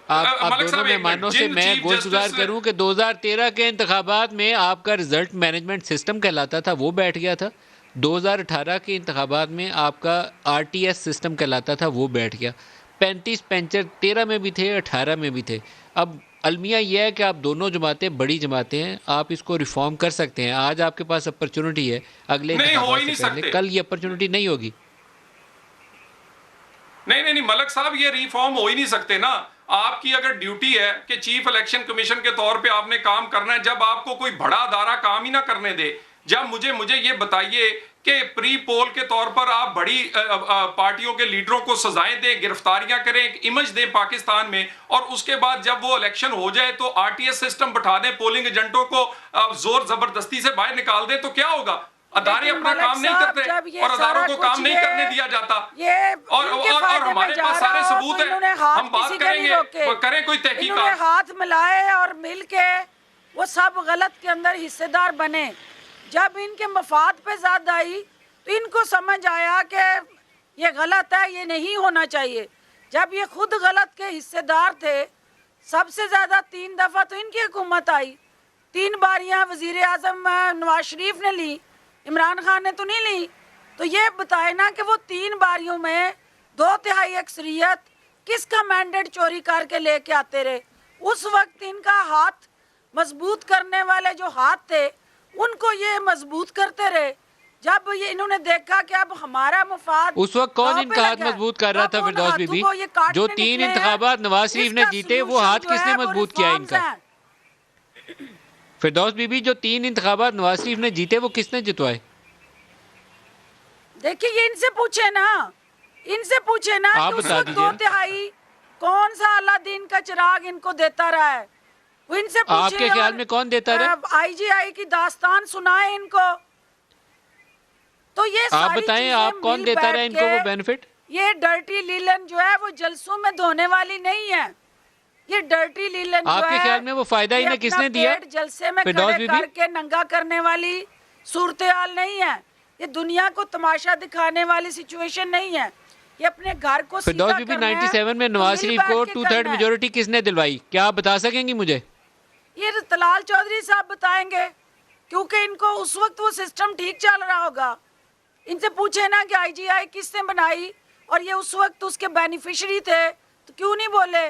आप मलिक दोनों साहब एक मिनट, मेहमानों से जिन मैं चीफ गुज़ार जस्टिस करूं कि 2013 के इंतखाबात में आपका रिजल्ट मैनेजमेंट सिस्टम कहलाता था, वो बैठ गया था। 2018 के इंतखाबात में आपका आरटीएस सिस्टम कहलाता था, वो बैठ गया। 35 पेंचर 13 में भी थे, 18 में भी थे। अब अलमिया यह है कि आप दोनों जमातें बड़ी जमातें हैं, आप इसको रिफॉर्म कर सकते हैं। आज आपके पास अपॉर्चुनिटी है, अगले नहीं हो इंतखाबात ही से नहीं पहले। सकते। कल ये अपॉर्चुनिटी नहीं होगी। नहीं नहीं नहीं मलक साहब, ये रिफॉर्म हो ही नहीं सकते ना। आपकी अगर ड्यूटी है कि चीफ इलेक्शन कमीशन के तौर पे आपने काम करना है, जब आपको कोई बड़ा अदारा काम ही ना करने दे, जब मुझे ये बताइए कि प्री पोल के तौर पर आप बड़ी पार्टियों के लीडरों को सजाएं दें, गिरफ्तारियां करें, एक इमेज दें पाकिस्तान में, और उसके बाद जब वो इलेक्शन हो जाए तो आरटीएस सिस्टम बैठा दें, पोलिंग एजेंटों को जोर जबरदस्ती से बाहर निकाल दें, तो क्या होगा? अदारे अपना काम नहीं करते और अदारों को काम नहीं करने दिया जाता। और हमारे पास सारे सबूत है, हम बात करेंगे, करें कोई तहकीकात। हाथ मिलाए और मिलके वो सब गलत के अंदर हिस्सेदार बने। जब इनके मफाद पे ज़्यादा आई तो इनको समझ आया कि ये गलत है, ये नहीं होना चाहिए। जब ये खुद गलत के हिस्सेदार थे, सबसे ज़्यादा 3 दफ़ा तो इनकी हुकूमत आई, 3 बारियाँ वज़ीर आज़म नवाज शरीफ ने ली, इमरान खान ने तो नहीं ली। तो ये बताए ना कि वो 3 बारियों में 2/3 अक्सरियत किसका मैंडेट चोरी करके लेके आते रहे। उस वक्त इनका हाथ मजबूत करने वाले जो हाथ थे, उनको ये मजबूत करते रहे। जब ये इन्होंने देखा कि अब हमारा मुफाद, उस वक्त कौन इनका हाथ मजबूत कर रहा था फिरदौस बीबी? जो 3 इंतखाबात नवाज शरीफ ने जीते, वो हाथ किसने मजबूत किया इनका? फिरदौस बीबी, जो 3 इंतखाबात नवाज शरीफ ने जीते, वो किसने जितवाए? देखिए, ये इनसे पूछे ना, इनसे पूछे ना आप कि उस बता वक्त दीजिए। 2/3 कौन सा अलादीन का चिराग इनको देता रहा है, वो इनसे पूछे। आपके ख्याल में कौन देता रहा? आईजीआई की दास्तान सुनाए इनको। तो ये आप सारी बताएं, आप कौन देता रहा इनको वो बेनिफिट? ये डर्टी लीलन जो है वो जलसों में धोने वाली नहीं है। ये डर्टी लीलन आपके ख्याल में वो फायदा इन्हें किसने दिया? जलसे में खड़े करके नंगा करने वाली सूरत हाल नहीं है। ये दुनिया को तमाशा दिखाने वाली सिचुएशन नहीं है। ये अपने घर को फिरदौस बीबी, 97 में नवाज शरीफ को 2/3 मेजोरिटी किसने दिलवाई? क्या आप बता सकेंगी मुझे? ये तलाल चौधरी साहब बताएंगे, क्योंकि इनको उस वक्त वो सिस्टम ठीक चल रहा होगा। इनसे पूछे ना कि आईजीआई किसने बनाई और ये उस वक्त उसके बेनिफिशियरी थे, तो क्यों नहीं बोले?